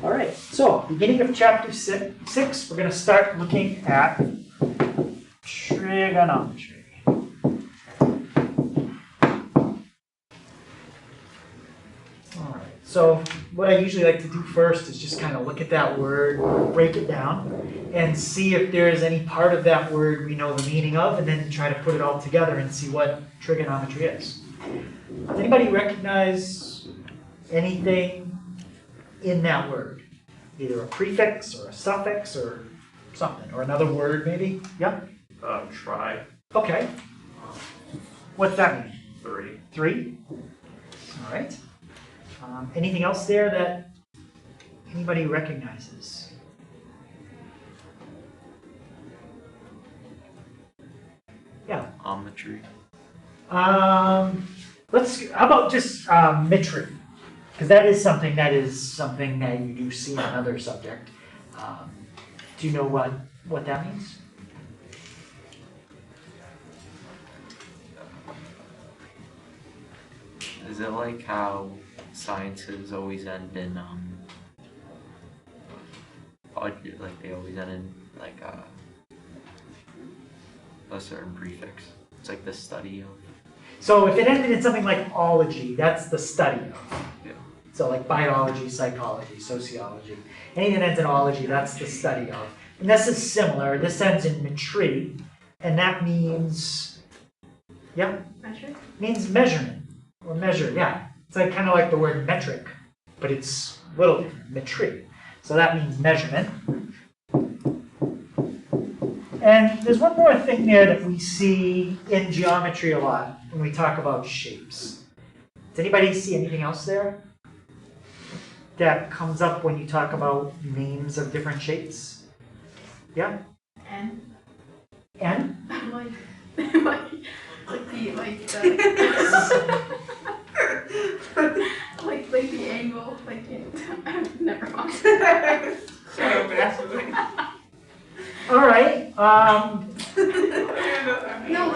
All right, so beginning of chapter 6, we're going to start looking at trigonometry. All right, so what I usually like to do first is just kind of look at that word, break it down, and see if there is any part of that word we know the meaning of, and then try to put it all together and see what trigonometry is. Does anybody recognize anything in that word? Either a prefix or a suffix or something, or another word maybe? Yep. Try. Okay. What's that mean? 3. 3? All right. Anything else there that anybody recognizes? Yeah. Geometry. How about just metry? Because that is something that you do see in another subject. Do you know what that means? Is it like how sciences always end in like they always end in like a certain prefix? It's like the study of. So if it ended in something like ology, that's the study of. Yeah. So like biology, psychology, sociology. Anything that ends in ology, that's the study of. And this is similar. This ends in metry, and that means, yeah? Measure? Means measurement, or measure, yeah. It's like kind of like the word metric, but it's a little different, metry. So that means measurement. And there's one more thing there that we see in geometry a lot when we talk about shapes. Does anybody see anything else there that comes up when you talk about names of different shapes? Yeah? N? N? like the angle, never mind. All right. No,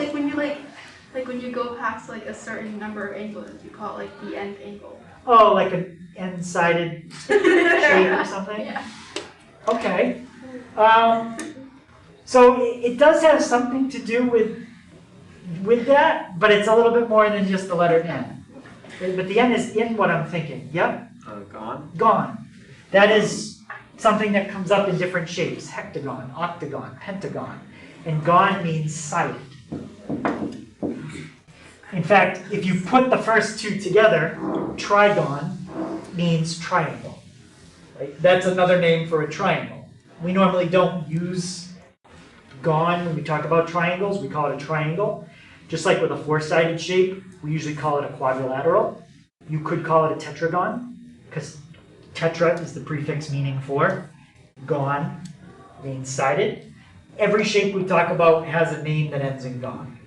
when you go past like a certain number of angles, you call it like the nth angle. Oh, like an n-sided shape or something? Yeah. Okay. So it does have something to do with that, but it's a little bit more than just the letter N. But the N is in what I'm thinking. Yep. Gone. Gone. That is something that comes up in different shapes. Hectagon, octagon, pentagon. And gone means silent. In fact, if you put the first two together, trigon means triangle. Right? That's another name for a triangle. We normally don't use gone when we talk about triangles. We call it a triangle. Just like with a four-sided shape, we usually call it a quadrilateral. You could call it a tetragon, because tetra is the prefix meaning for. Gon means sided. Every shape we talk about has a name that ends in gon.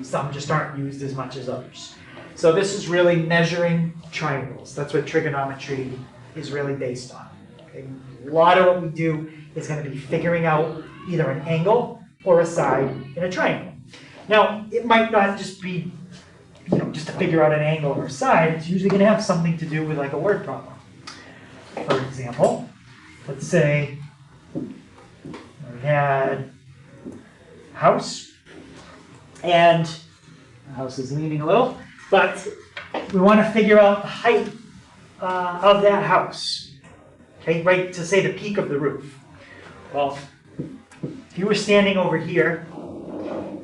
Some just aren't used as much as others. So this is really measuring triangles. That's what trigonometry is really based on. Okay? A lot of what we do is going to be figuring out either an angle or a side in a triangle. Now, it might not just be, just to figure out an angle or a side. It's usually going to have something to do with like a word problem. For example, let's say we had house, and the house is leaning a little, but we want to figure out the height of that house, okay, right to say the peak of the roof. Well, if you were standing over here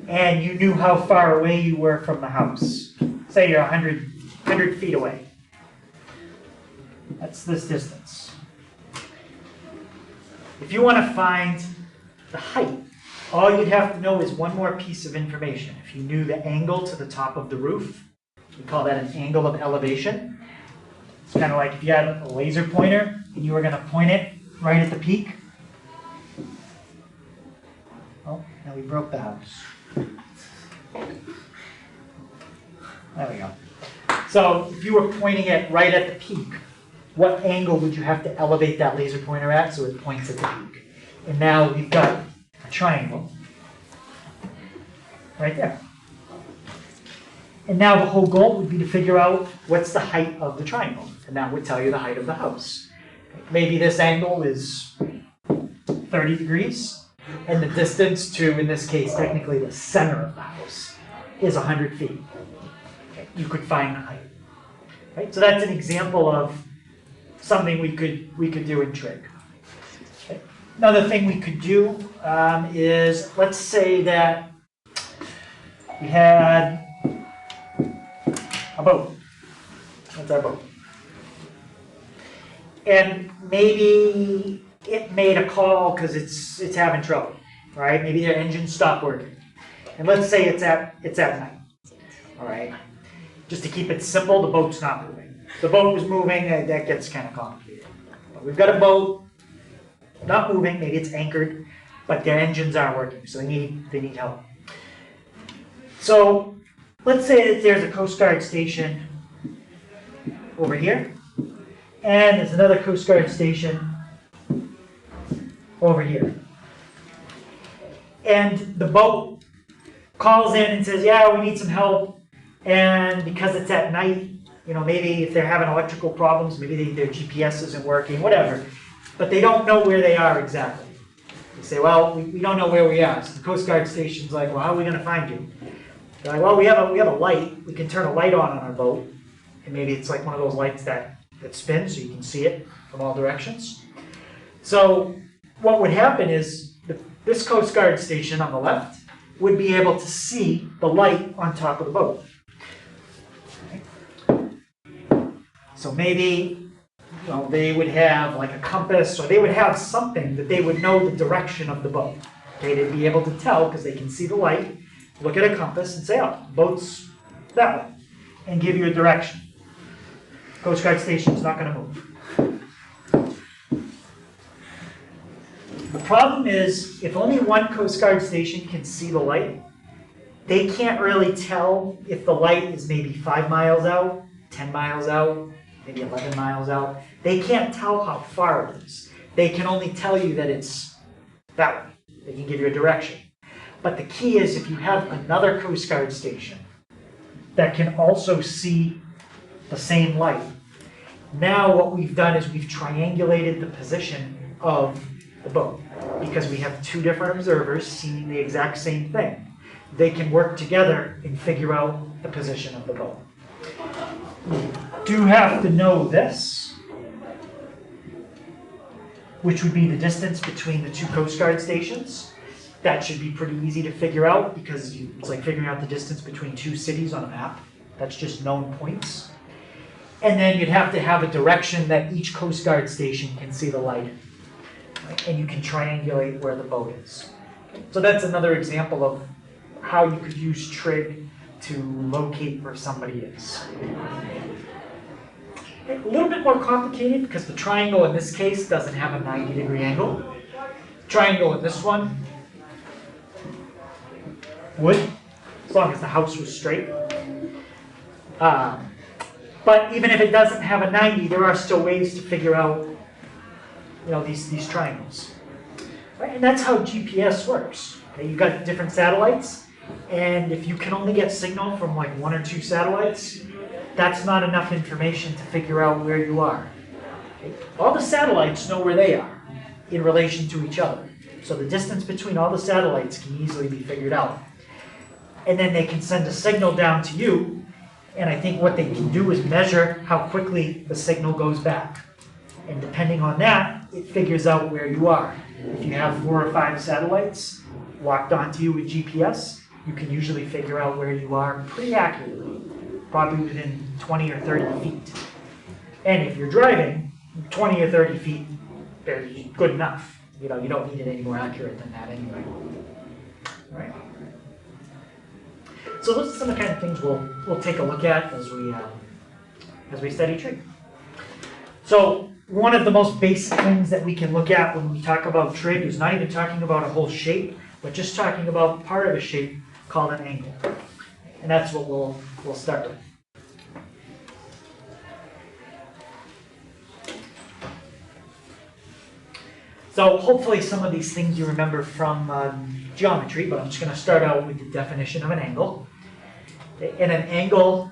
and you knew how far away you were from the house, say you're 100 feet away, that's this distance. If you want to find the height, all you'd have to know is one more piece of information. If you knew the angle to the top of the roof, we call that an angle of elevation. It's kind of like if you had a laser pointer and you were going to point it right at the peak. Oh, now we broke the house. There we go. So if you were pointing it right at the peak, what angle would you have to elevate that laser pointer at so it points at the peak? And now we've got a triangle right there. And now the whole goal would be to figure out what's the height of the triangle. And that would tell you the height of the house. Maybe this angle is 30 degrees, and the distance to, in this case, technically the center of the house is 100 feet. Okay, you could find the height. Right? So that's an example of something we could do in trig. Okay. Another thing we could do is, let's say that we had a boat. That's our boat. And maybe it made a call because it's having trouble, right? Maybe their engine stopped working. And let's say it's at night, all right? Just to keep it simple, the boat's not moving. If the boat was moving, that gets kind of complicated. But we've got a boat, not moving, maybe it's anchored, but their engines aren't working, so they need help. So let's say that there's a Coast Guard station over here, and there's another Coast Guard station over here. And the boat calls in and says, yeah, we need some help. And because it's at night, you know, maybe if they're having electrical problems, maybe their GPS isn't working, whatever. But they don't know where they are exactly. They say, well, we don't know where we are. So the Coast Guard station's like, well, how are we going to find you? They're like, well, we have a light. We can turn a light on our boat. And maybe it's like one of those lights that spins so you can see it from all directions. So what would happen is this Coast Guard station on the left would be able to see the light on top of the boat. So maybe, you know, they would have like a compass, or they would have something that they would know the direction of the boat. Okay, they'd be able to tell because they can see the light, look at a compass and say, oh, boat's that way, and give you a direction. Coast Guard station's not going to move. The problem is, if only one Coast Guard station can see the light, they can't really tell if the light is maybe 5 miles out, 10 miles out, maybe 11 miles out. They can't tell how far it is. They can only tell you that it's that way. They can give you a direction. But the key is, if you have another Coast Guard station that can also see the same light, now what we've done is we've triangulated the position of the boat. Because we have two different observers seeing the exact same thing, they can work together and figure out the position of the boat. You do have to know this, which would be the distance between the two Coast Guard stations. That should be pretty easy to figure out because it's like figuring out the distance between two cities on a map. That's just known points. And then you'd have to have a direction that each Coast Guard station can see the light in. Right? And you can triangulate where the boat is. So that's another example of how you could use trig to locate where somebody is. A little bit more complicated because the triangle in this case doesn't have a 90-degree angle. Triangle in this one would, as long as the house was straight. But even if it doesn't have a 90, there are still ways to figure out, you know, these triangles. Right? And that's how GPS works. Okay? You've got different satellites, and if you can only get signal from like 1 or 2 satellites, that's not enough information to figure out where you are. Okay? All the satellites know where they are in relation to each other. So the distance between all the satellites can easily be figured out. And then they can send a signal down to you, and I think what they can do is measure how quickly the signal goes back. And depending on that, it figures out where you are. If you have 4 or 5 satellites locked onto you with GPS, you can usually figure out where you are pretty accurately, probably within 20 or 30 feet. And if you're driving, 20 or 30 feet is good enough. You know, you don't need it any more accurate than that anyway. All right. So those are some of the kind of things we'll take a look at as we study trig. So one of the most basic things that we can look at when we talk about trig is not even talking about a whole shape, but just talking about part of a shape called an angle. And that's what we'll start with. So hopefully some of these things you remember from geometry, but I'm just going to start out with the definition of an angle. And an angle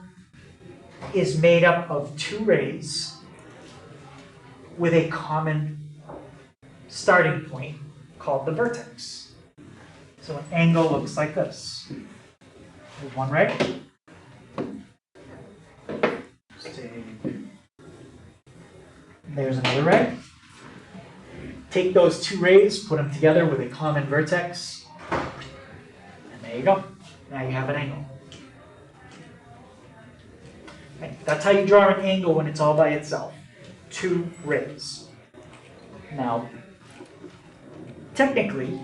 is made up of 2 rays with a common starting point called the vertex. So an angle looks like this. There's one ray. There's another ray. Take those two rays, put them together with a common vertex, and there you go. Now you have an angle. Okay, that's how you draw an angle when it's all by itself. Two rays. Now, technically,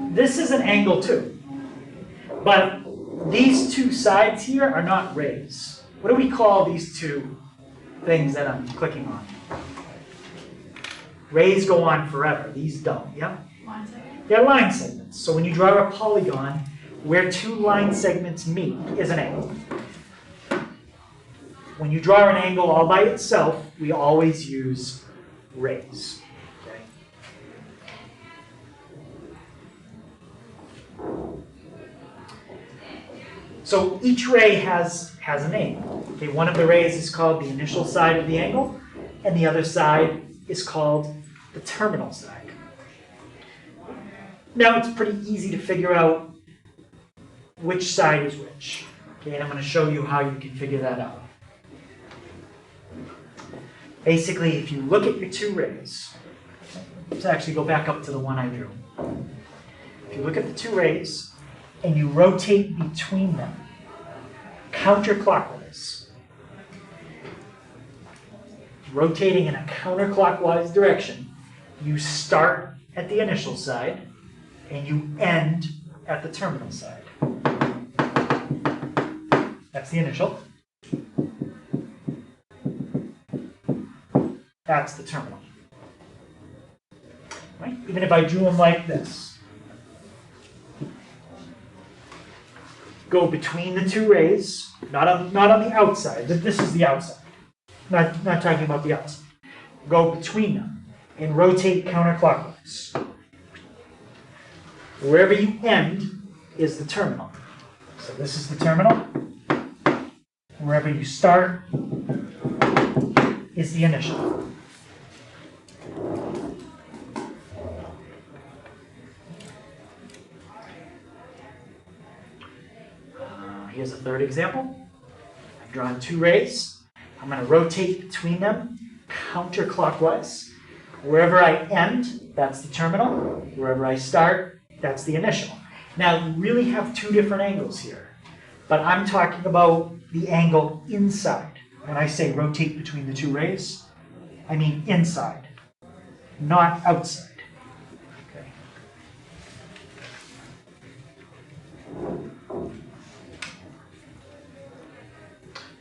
this is an angle too. But these two sides here are not rays. What do we call these two things that I'm clicking on? Rays go on forever. These don't, yeah? Line segment. They're line segments. So when you draw a polygon, where two line segments meet is an angle. When you draw an angle all by itself, we always use rays. Okay? So each ray has a name. Okay, one of the rays is called the initial side of the angle, and the other side is called the terminal side. Now it's pretty easy to figure out which side is which. Okay, and I'm going to show you how you can figure that out. Basically, if you look at your two rays, let's actually go back up to the one I drew. If you look at the two rays and you rotate between them counterclockwise, rotating in a counterclockwise direction, you start at the initial side and you end at the terminal side. That's the initial. That's the terminal. Right? Even if I drew them like this, go between the two rays, not on the outside. This is the outside. Not talking about the outside. Go between them and rotate counterclockwise. Wherever you end is the terminal. So this is the terminal. Wherever you start is the initial. Here's a third example. I've drawn two rays. I'm going to rotate between them counterclockwise. Wherever I end, that's the terminal. Wherever I start, that's the initial. Now, you really have two different angles here, but I'm talking about the angle inside. When I say rotate between the two rays, I mean inside, not outside. Okay.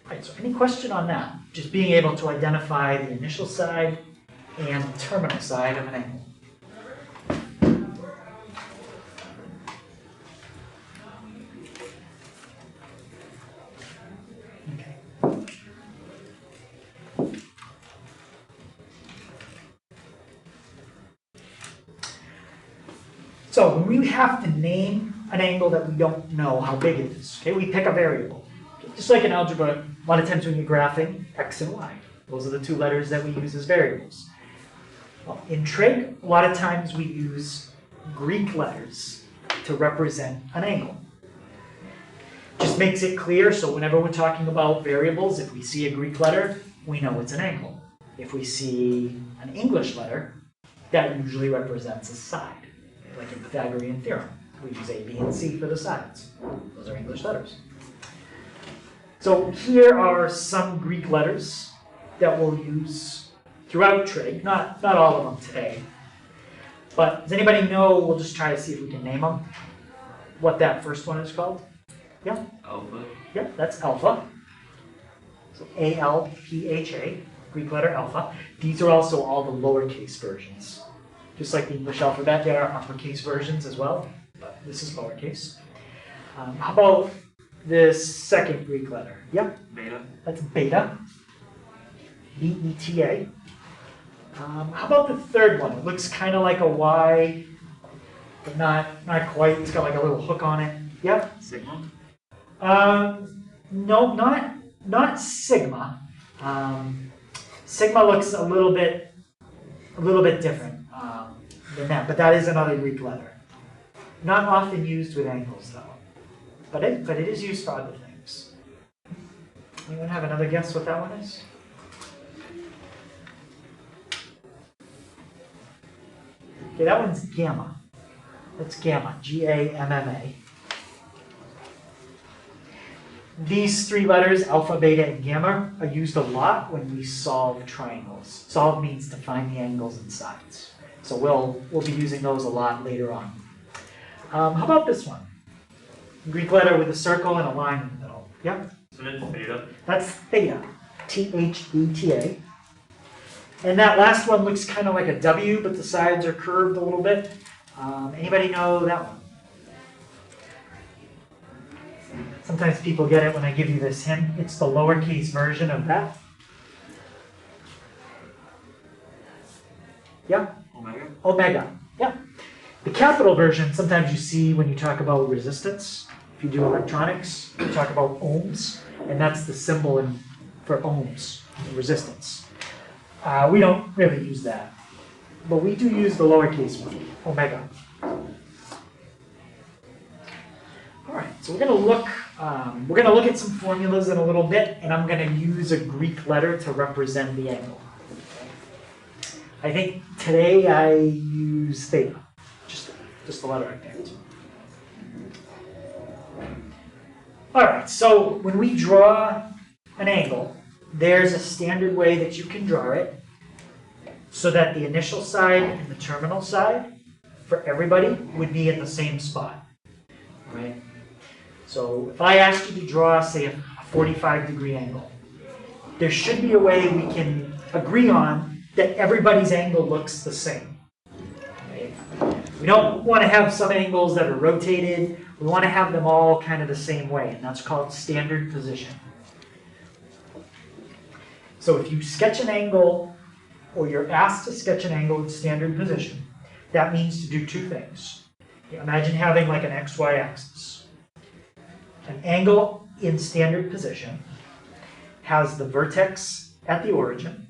Right, so any question on that? Just being able to identify the initial side and terminal side of an angle. So when we have to name an angle that we don't know how big it is, okay, we pick a variable. Okay, just like in algebra, a lot of times when you're graphing, x and y. Those are the two letters that we use as variables. Well, in trig, a lot of times we use Greek letters to represent an angle. Just makes it clear, so whenever we're talking about variables, if we see a Greek letter, we know it's an angle. If we see an English letter, that usually represents a side. Like in Pythagorean theorem, we use A, B, and C for the sides. Those are English letters. So here are some Greek letters that we'll use throughout trig. Not all of them today. But does anybody know, we'll just try to see if we can name them, what that first one is called? Yeah? Alpha. Yeah, that's alpha. So A-L-P-H-A, Greek letter alpha. These are also all the lowercase versions. Just like the English alphabet, there are uppercase versions as well, but this is lowercase. How about this second Greek letter? Yeah? Beta. That's beta. B-E-T-A. How about the third one? It looks kind of like a Y, but not quite. It's got like a little hook on it. Yep. Sigma. No, not sigma. Sigma looks a little bit different than that, but that is another Greek letter. Not often used with angles though, but it is used for other things. Anyone have another guess what that one is? Okay, that one's gamma. That's gamma, G-A-M-M-A. These three letters, alpha, beta, and gamma, are used a lot when we solve triangles. Solve means to find the angles and sides. So we'll be using those a lot later on. How about this one? Greek letter with a circle and a line in the middle. Yeah? Isn't it theta? That's theta, T-H-E-T-A. And that last one looks kind of like a W, but the sides are curved a little bit. Anybody know that one? Sometimes people get it when I give you this hint. It's the lowercase version of that. Yeah? Omega? Omega. Yeah. The capital version, sometimes you see when you talk about resistance. If you do electronics, you talk about ohms, and that's the symbol for ohms, resistance. We don't really use that, but we do use the lowercase one, omega. All right, so we're going to look at some formulas in a little bit, and I'm going to use a Greek letter to represent the angle. I think today I use theta, just the letter I picked. All right, so when we draw an angle, there's a standard way that you can draw it so that the initial side and the terminal side for everybody would be in the same spot, right? So if I asked you to draw, say, a 45-degree angle, there should be a way we can agree on that everybody's angle looks the same. Right? We don't want to have some angles that are rotated. We want to have them all kind of the same way, and that's called standard position. So if you sketch an angle, or you're asked to sketch an angle with standard position, that means to do two things. Imagine having like an XY axis. An angle in standard position has the vertex at the origin,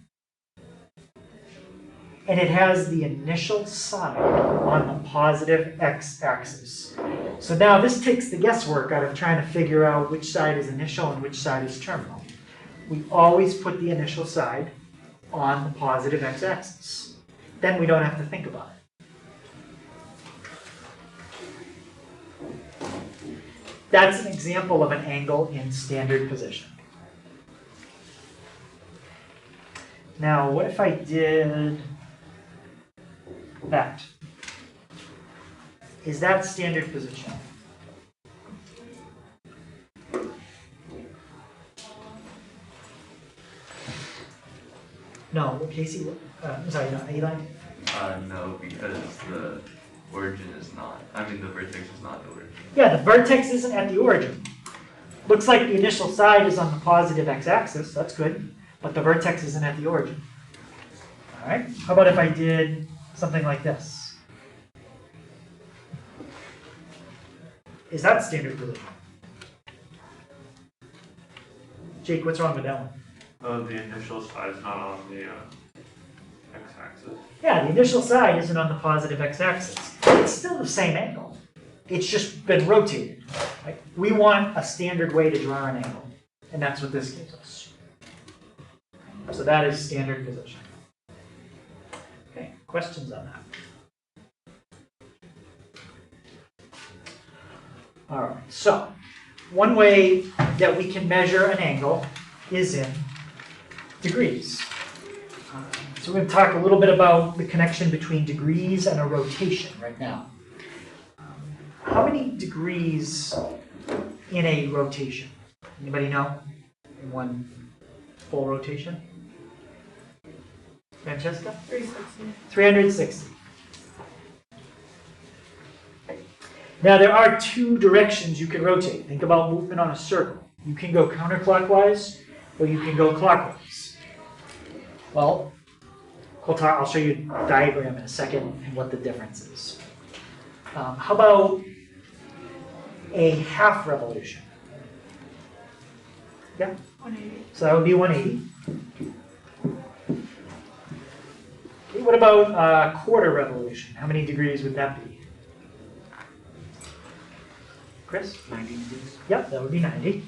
and it has the initial side on the positive x-axis. So now this takes the guesswork out of trying to figure out which side is initial and which side is terminal. We always put the initial side on the positive x-axis. Then we don't have to think about it. That's an example of an angle in standard position. Now, what if I did that? Is that standard position? No, Casey, sorry, no, Eli? No, because the origin is not. I mean, the vertex is not the origin. Yeah, the vertex isn't at the origin. Looks like the initial side is on the positive x-axis. That's good. But the vertex isn't at the origin. All right. How about if I did something like this? Is that standard position? Jake, what's wrong with that one? Oh, the initial side is not on the x-axis. Yeah, the initial side isn't on the positive x-axis. It's still the same angle. It's just been rotated. Right? We want a standard way to draw an angle, and that's what this gives us. So that is standard position. Okay, questions on that? All right, so one way that we can measure an angle is in degrees. So we're going to talk a little bit about the connection between degrees and a rotation right now. How many degrees in a rotation? Anybody know? In one full rotation? Francesca? 360. 360. Now there are two directions you can rotate. Think about movement on a circle. You can go counterclockwise or you can go clockwise. Well, I'll show you a diagram in a second and what the difference is. How about a half revolution? Yeah? 180. So that would be 180. Okay, what about quarter revolution? How many degrees would that be? Chris? 90 degrees. Yep, that would be 90.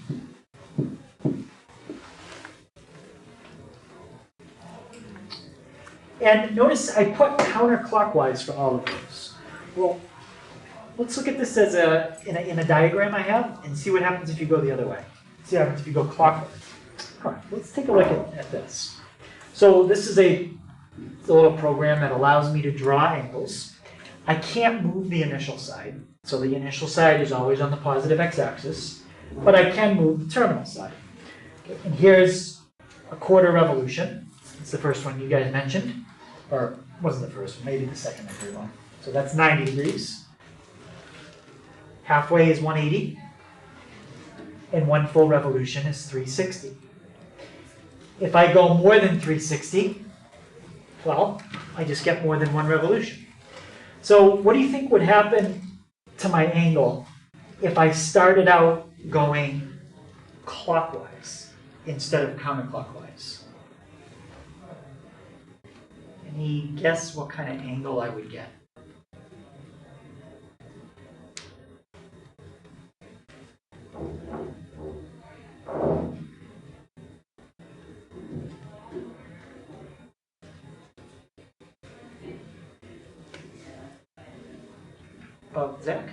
And notice I put counterclockwise for all of those. Well, let's look at this as in a diagram I have and see what happens if you go the other way. See what happens if you go clockwise. All right, let's take a look at this. So this is a little program that allows me to draw angles. I can't move the initial side, so the initial side is always on the positive x-axis, but I can move the terminal side. Okay, and here's a quarter revolution. It's the first one you guys mentioned, or wasn't the first one, maybe the second or third one. So that's 90 degrees. Halfway is 180, and one full revolution is 360. If I go more than 360, well, I just get more than one revolution. So what do you think would happen to my angle if I started out going clockwise instead of counterclockwise? Any guess what kind of angle I would get? Zach? What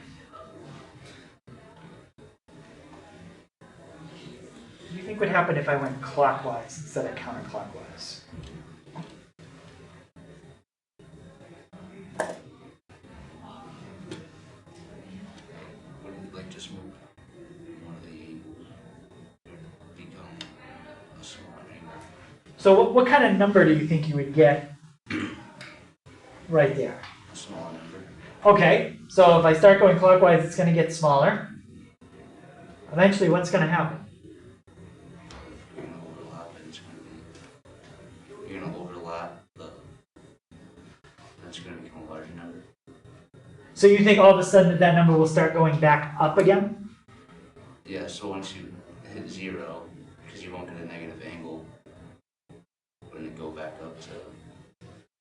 do you think would happen if I went clockwise instead of counterclockwise? Wouldn't like just move one of the become a smaller angle? So what kind of number do you think you would get right there? A smaller number. Okay, so if I start going clockwise, it's going to get smaller. Eventually, what's going to happen? You're gonna overlap and it's gonna be. You're gonna overlap the. That's gonna become a larger number. So you think all of a sudden that number will start going back up again? Yeah. So once you hit 0, because you won't get a negative angle, wouldn't it go back up to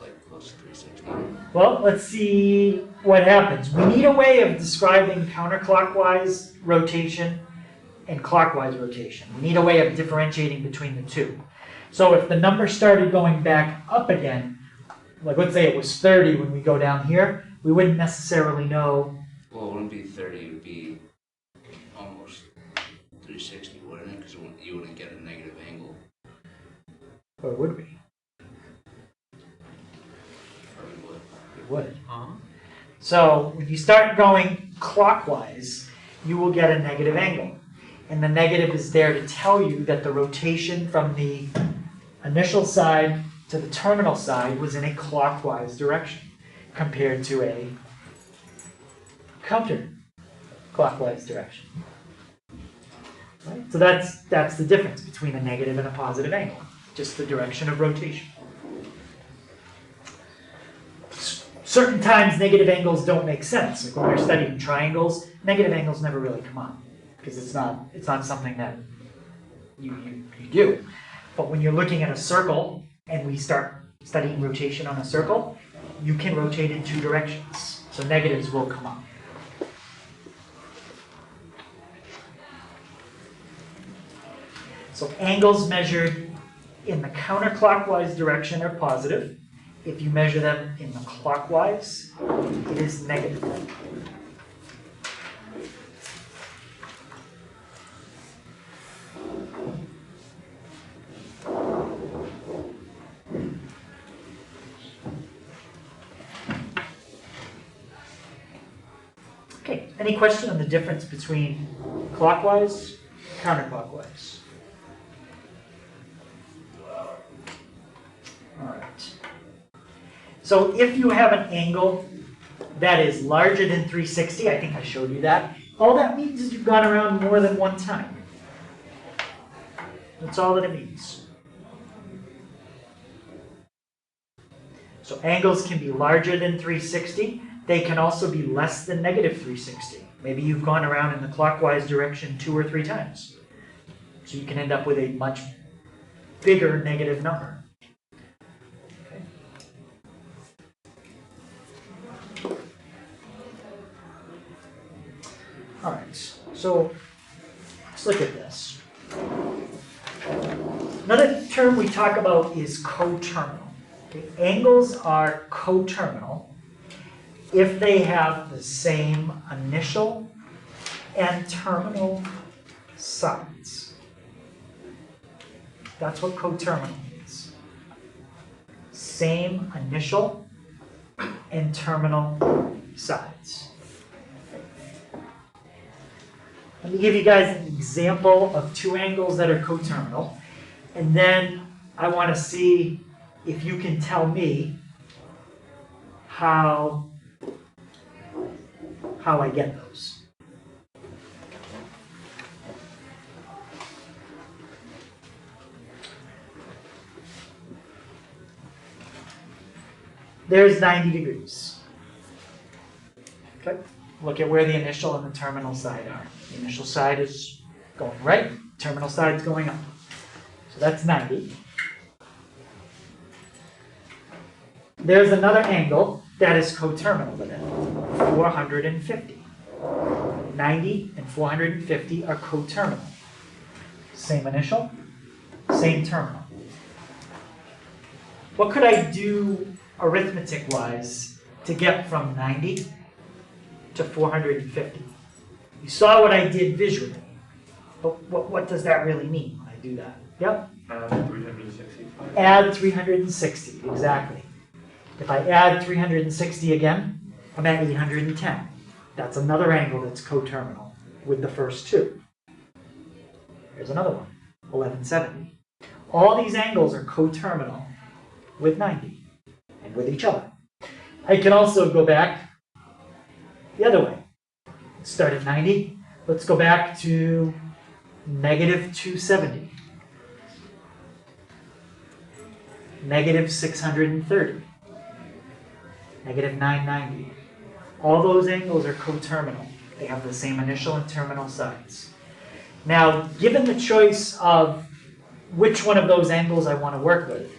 like close to 360? Well, let's see what happens. We need a way of describing counterclockwise rotation and clockwise rotation. We need a way of differentiating between the two. So if the number started going back up again, like let's say it was 30 when we go down here, we wouldn't necessarily know. Well, it wouldn't be 30. It would be almost 360, wouldn't it? Because you wouldn't get a negative angle. Or would we? Or you would. It would. So when you start going clockwise, you will get a negative angle. And the negative is there to tell you that the rotation from the initial side to the terminal side was in a clockwise direction compared to a counterclockwise direction. Right? So that's the difference between a negative and a positive angle, just the direction of rotation. Certain times negative angles don't make sense. Like when we're studying triangles, negative angles never really come up because it's not something that you do. But when you're looking at a circle and we start studying rotation on a circle, you can rotate in two directions. So negatives will come up. So angles measured in the counterclockwise direction are positive. If you measure them in the clockwise, it is negative. Okay, any question on the difference between clockwise and counterclockwise? All right. So if you have an angle that is larger than 360, I think I showed you that, all that means is you've gone around more than one time. That's all that it means. So angles can be larger than 360. They can also be less than negative 360. Maybe you've gone around in the clockwise direction 2 or 3 times. So you can end up with a much bigger negative number. Okay. All right, so let's look at this. Another term we talk about is coterminal. Okay. Angles are coterminal if they have the same initial and terminal sides. That's what coterminal means. Same initial and terminal sides. Let me give you guys an example of two angles that are coterminal, and then I want to see if you can tell me how I get those. There's 90 degrees. Okay. Look at where the initial and the terminal side are. The initial side is going right, terminal side is going up. So that's 90. There's another angle that is coterminal with it, 450. 90 and 450 are coterminal. Same initial, same terminal. What could I do arithmetic-wise to get from 90 to 450? You saw what I did visually, but what does that really mean when I do that? Yep. 365. Add 360, exactly. If I add 360 again, I'm at 810. That's another angle that's coterminal with the first two. Here's another one, 1170. All these angles are coterminal with 90 and with each other. I can also go back the other way. Start at 90. Let's go back to negative 270. Negative 630. Negative 990. All those angles are coterminal. They have the same initial and terminal sides. Now, given the choice of which one of those angles I want to work with,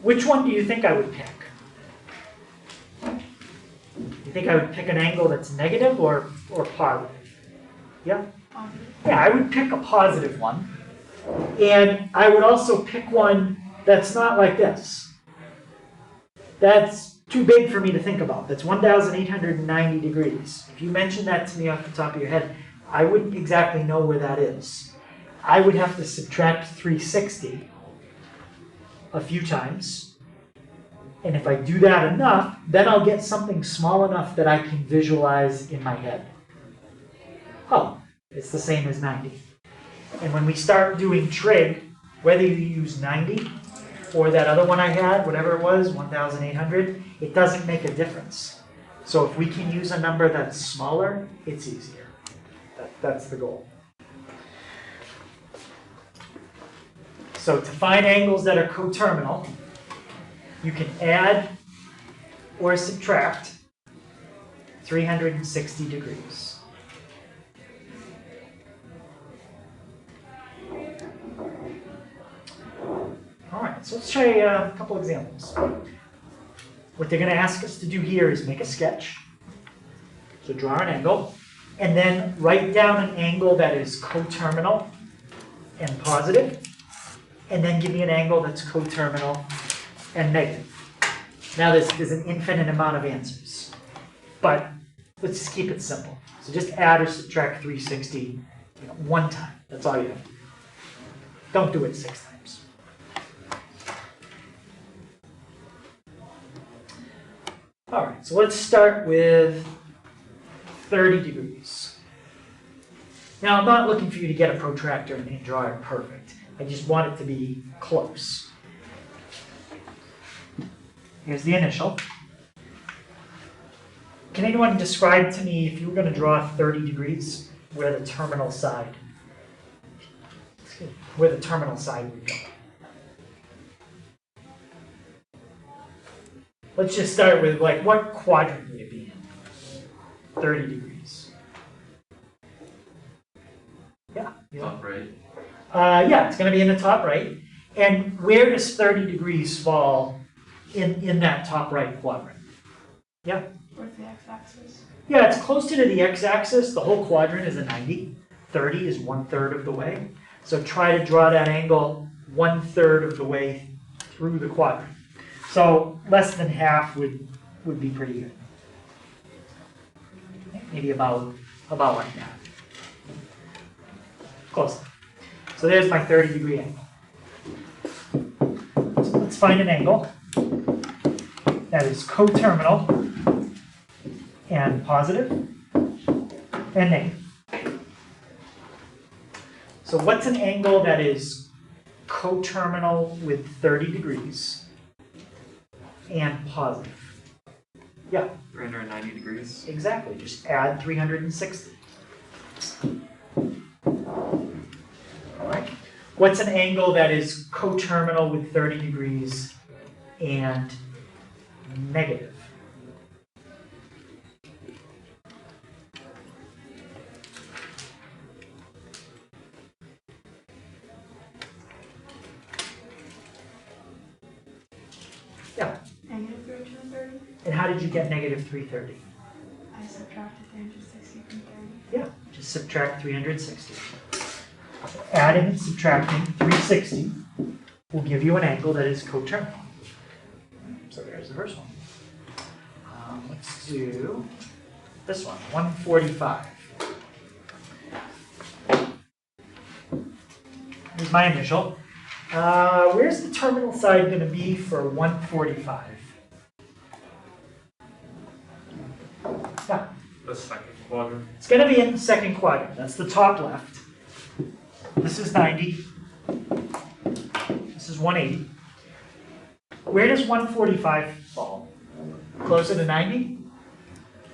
which one do you think I would pick? You think I would pick an angle that's negative or positive? Yeah? Yeah, I would pick a positive one. And I would also pick one that's not like this. That's too big for me to think about. That's 1,890 degrees. If you mentioned that to me off the top of your head, I wouldn't exactly know where that is. I would have to subtract 360 a few times. And if I do that enough, then I'll get something small enough that I can visualize in my head. Oh, it's the same as 90. And when we start doing trig, whether you use 90 or that other one I had, whatever it was, 1,800, it doesn't make a difference. So if we can use a number that's smaller, it's easier. That's the goal. So to find angles that are coterminal, you can add or subtract 360 degrees. All right, so let's try a couple examples. What they're going to ask us to do here is make a sketch. So draw an angle, and then write down an angle that is coterminal and positive, and then give me an angle that's coterminal and negative. Now there's an infinite amount of answers, but let's just keep it simple. So just add or subtract 360 one time. That's all you have to do. Don't do it 6 times. All right, so let's start with 30 degrees. Now, I'm not looking for you to get a protractor and draw it perfect. I just want it to be close. Here's the initial. Can anyone describe to me, if you were going to draw 30 degrees, where the terminal side would go? Let's just start with, like, what quadrant would it be in? 30 degrees. Yeah. Upright. Yeah, it's gonna be in the top right. And where does 30 degrees fall in that top right quadrant? Yeah. Where's the x-axis? Yeah, it's closer to the x-axis. The whole quadrant is a 90. 30 is 1/3 of the way. So try to draw that angle 1/3 of the way through the quadrant. So less than half would be pretty good. Maybe about like that. Close. So there's my 30-degree angle. So let's find an angle that is coterminal and positive and negative. So what's an angle that is coterminal with 30 degrees and positive? Yeah, 390 degrees. exactly. Just add 360. All right. What's an angle that is coterminal with 30 degrees and negative? Yeah. Negative 330. And how did you get negative 330? I subtracted 360 from 30. Yeah, just subtract 360. Adding and subtracting 360 will give you an angle that is coterminal. So there's the first one. Let's do this one, 145. Here's my initial. Where's the terminal side going to be for 145? Yeah. The second quadrant. It's going to be in the second quadrant. That's the top left. This is 90. This is 180. Where does 145 fall? Closer to 90?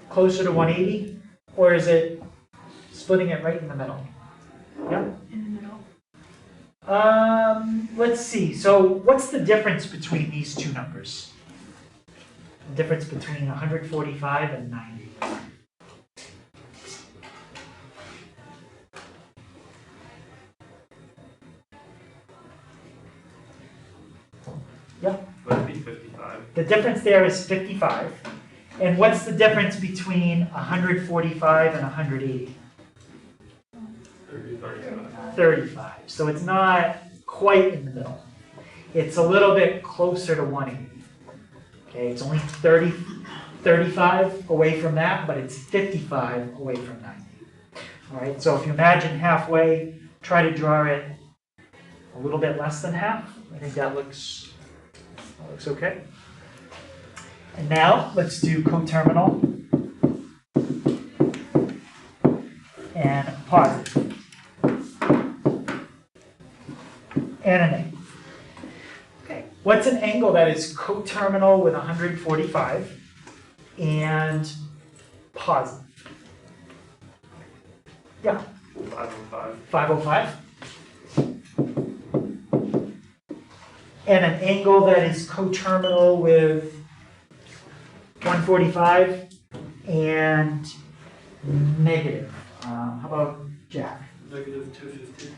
Closer to 180? Or is it splitting it right in the middle? Yeah? In the middle. Let's see. So what's the difference between these two numbers? The difference between 145 and 90. Yeah. Would it be 55? The difference there is 55. And what's the difference between 145 and 180? 35. 35. So it's not quite in the middle. It's a little bit closer to 180. Okay, it's only 35 away from that, but it's 55 away from 90. All right, so if you imagine halfway, try to draw it a little bit less than half. I think that looks okay. And now let's do coterminal and positive and a negative. Okay, what's an angle that is coterminal with 145 and positive? Yeah, 505. 505. And an angle that is coterminal with 145 and negative. How about Jack? Negative 250.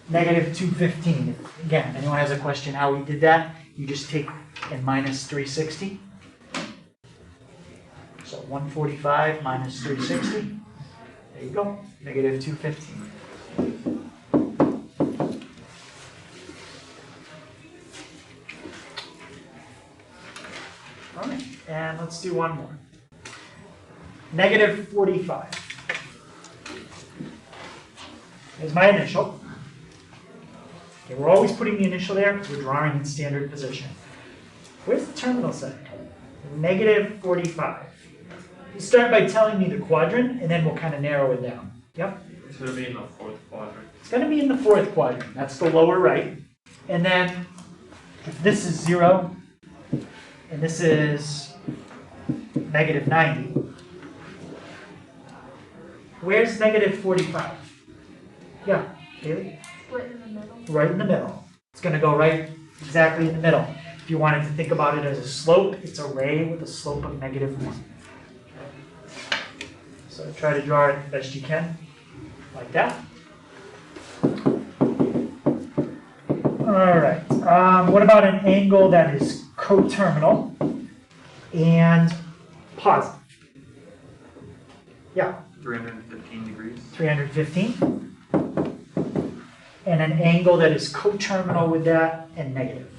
Negative 215. Again, if anyone has a question how we did that, you just take and minus 360. So 145 minus 360. There you go. Negative 215. All right, and let's do one more. Negative 45. There's my initial. Okay, we're always putting the initial there because we're drawing in standard position. Where's the terminal side? Negative 45. You start by telling me the quadrant, and then we'll kind of narrow it down. Yep. It's going to be in the fourth quadrant. It's going to be in the fourth quadrant. That's the lower right. And then if this is 0, and this is negative 90, where's negative 45? Yeah, Haley? Split in the middle. Right in the middle. It's going to go right exactly in the middle. If you wanted to think about it as a slope, it's a ray with a slope of negative 1. So try to draw it best you can, like that. right, what about an angle that is coterminal and positive? Yeah, 315 degrees. 315. And an angle that is coterminal with that and negative.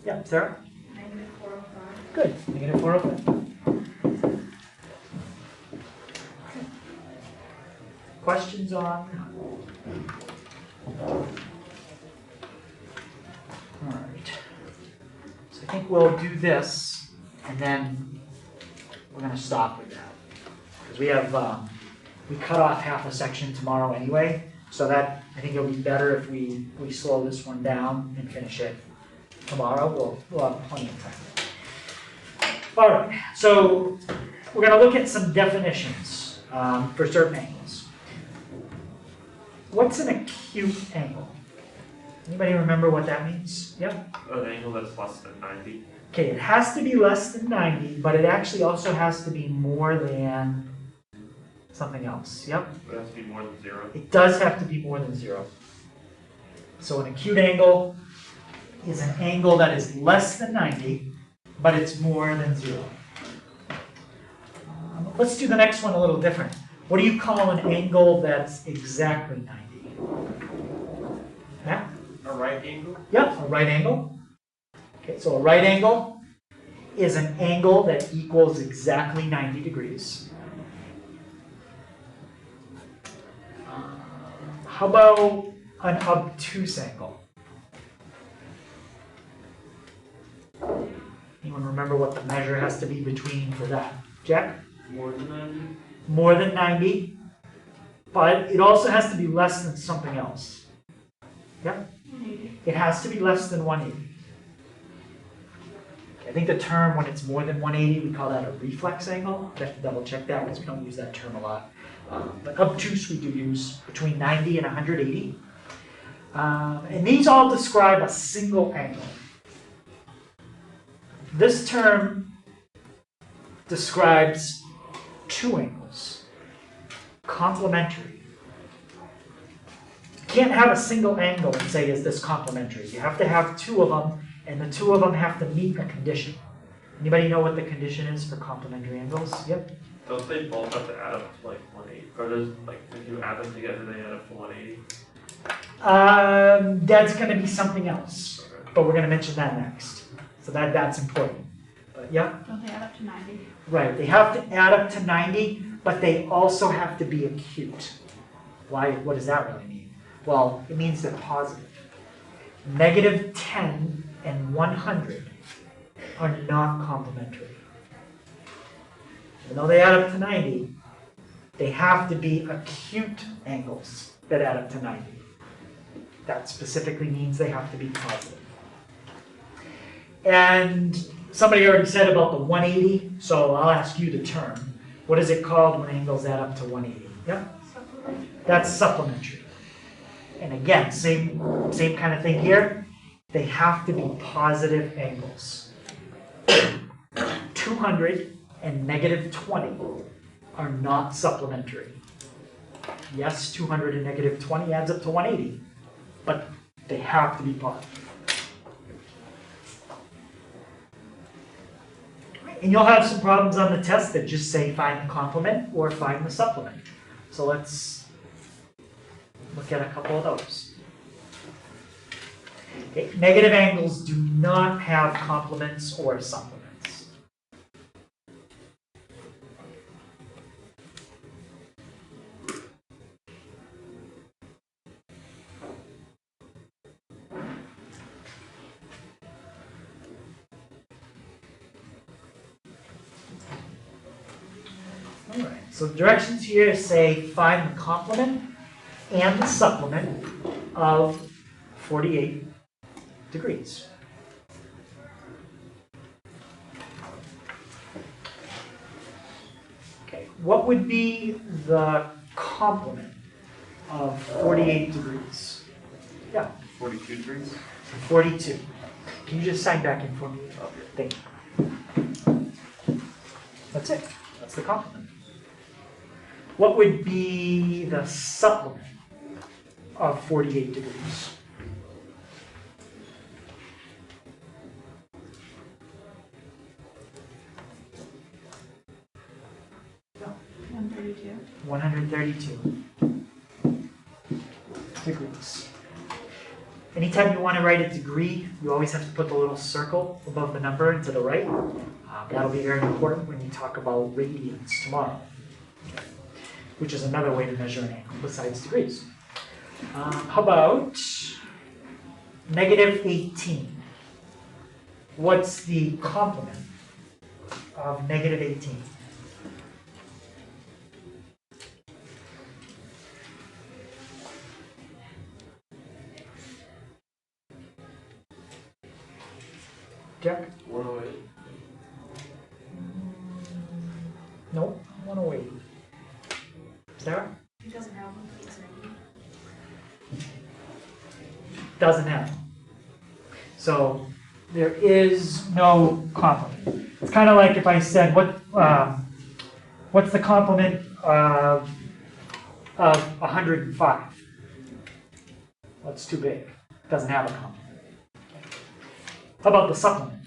Yeah, Sarah? -405. Good, negative 405. Questions on? All right. So I think we'll do this, and then we're going to stop with that. Because we have, we cut off half a section tomorrow anyway, so that, I think it'll be better if we slow this one down and finish it tomorrow. We'll have plenty of time. All right, so we're going to look at some definitions for certain angles. What's an acute angle? Anybody remember what that means? Yeah? An angle that's less than 90. Okay, it has to be less than 90, but it actually also has to be more than something else. Yep? It has to be more than 0. It does have to be more than 0. So an acute angle is an angle that is less than 90, but it's more than 0. Let's do the next one a little different. What do you call an angle that's exactly 90? Matt? A right angle? Yep, a right angle. Okay, so a right angle is an angle that equals exactly 90 degrees. How about an obtuse angle? Anyone remember what the measure has to be between for that? Jack? More than 90. More than 90, but it also has to be less than something else. Yep? It has to be less than 180. I think the term when it's more than 180, we call that a reflex angle. I have to double check that because we don't use that term a lot. But obtuse we do use between 90 and 180. And these all describe a single angle. This term describes two angles, complementary. You can't have a single angle and say, is this complementary? You have to have two of them, and the two of them have to meet a condition. Anybody know what the condition is for complementary angles? Yep. Don't they both have to add up to like 180? Or does, like, if you add them together, they add up to 180? That's going to be something else, Okay. but we're going to mention that next. So that's important. But yeah. Don't they add up to 90? Right, they have to add up to 90, but they also have to be acute. Why? What does that really mean? Well, it means they're positive. Negative 10 and 100 are not complementary. Even though they add up to 90, they have to be acute angles that add up to 90. That specifically means they have to be positive. And somebody already said about the 180, so I'll ask you the term. What is it called when angles add up to 180? Yeah? That's supplementary. And again, same kind of thing here. They have to be positive angles. 200 and negative 20 are not supplementary. Yes, 200 and negative 20 adds up to 180, but they have to be positive. And you'll have some problems on the test that just say find the complement or find the supplement. So let's look at a couple of those. Okay, negative angles do not have complements or supplements. All right, so the directions here say find the complement and the supplement of 48 degrees. Okay, what would be the complement of 48 degrees? Yeah, 42 degrees? 42. Can you just sign back in for me? Thank you. That's it. That's the complement. What would be the supplement of 48 degrees? Yeah. 132. 132 degrees. Anytime you want to write a degree, you always have to put the little circle above the number and to the right. That'll be very important when you talk about radians tomorrow, which is another way to measure an angle besides degrees. How about negative 18? What's the complement of negative 18? Jack? 108. No, 108. Sarah? It doesn't have one, it's Doesn't have. So there is no complement. It's kind of like if I said, what's the complement of 105? Well, it's too big. Doesn't have a complement. How about the supplement?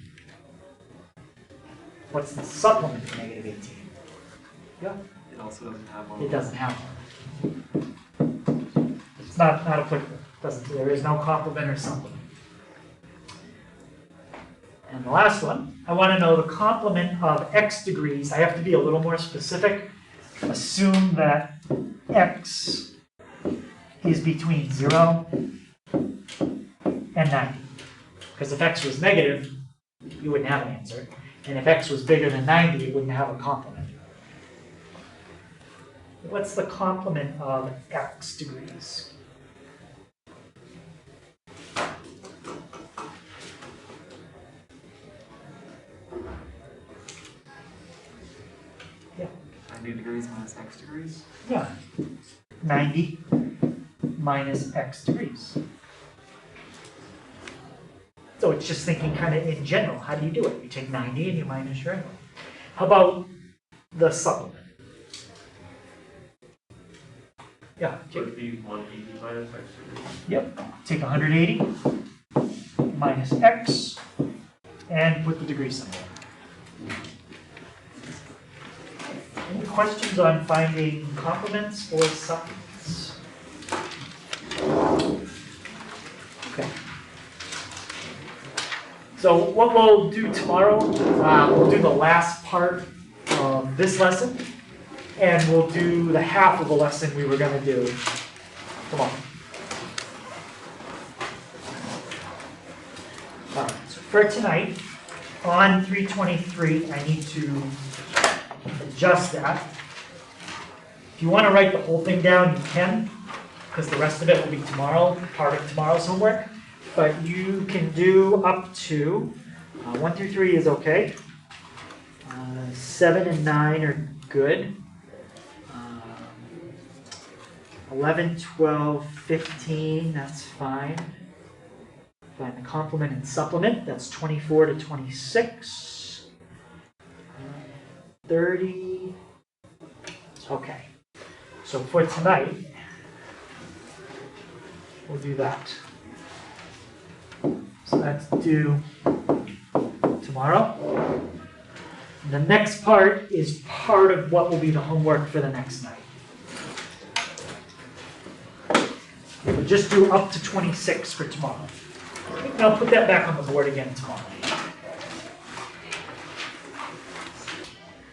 What's the supplement of negative 18? Yeah. It also doesn't have one. It doesn't have one. It's not applicable. There is no complement or supplement. And the last one, I want to know the complement of x degrees. I have to be a little more specific. Assume that x is between 0 and 90. Because if x was negative, you wouldn't have an answer. And if x was bigger than 90, it wouldn't have a complement. What's the complement of x degrees? Yeah. 90 degrees minus x degrees. Yeah. 90 minus x degrees. So it's just thinking kind of in general. How do you do it? You take 90 and you minus your angle. How about the supplement? Yeah. Would be 180 minus x degrees. Yep. Take 180 minus x and put the degree symbol. Any questions on finding complements or supplements? Okay. So what we'll do tomorrow, we'll do the last part of this lesson, and we'll do the half of the lesson we were going to do tomorrow. All right, so for tonight, on 323, I need to adjust that. If you want to write the whole thing down, you can, because the rest of it will be tomorrow, part of tomorrow's homework. But you can do up to 1 through 3 is okay. 7 and 9 are good. 11, 12, 15, that's fine. Find the complement and supplement, that's 24 to 26. 30. Okay. So for tonight, we'll do that. So that's due tomorrow. And the next part is part of what will be the homework for the next night. We'll just do up to 26 for tomorrow. And I'll put that back on the board again tomorrow.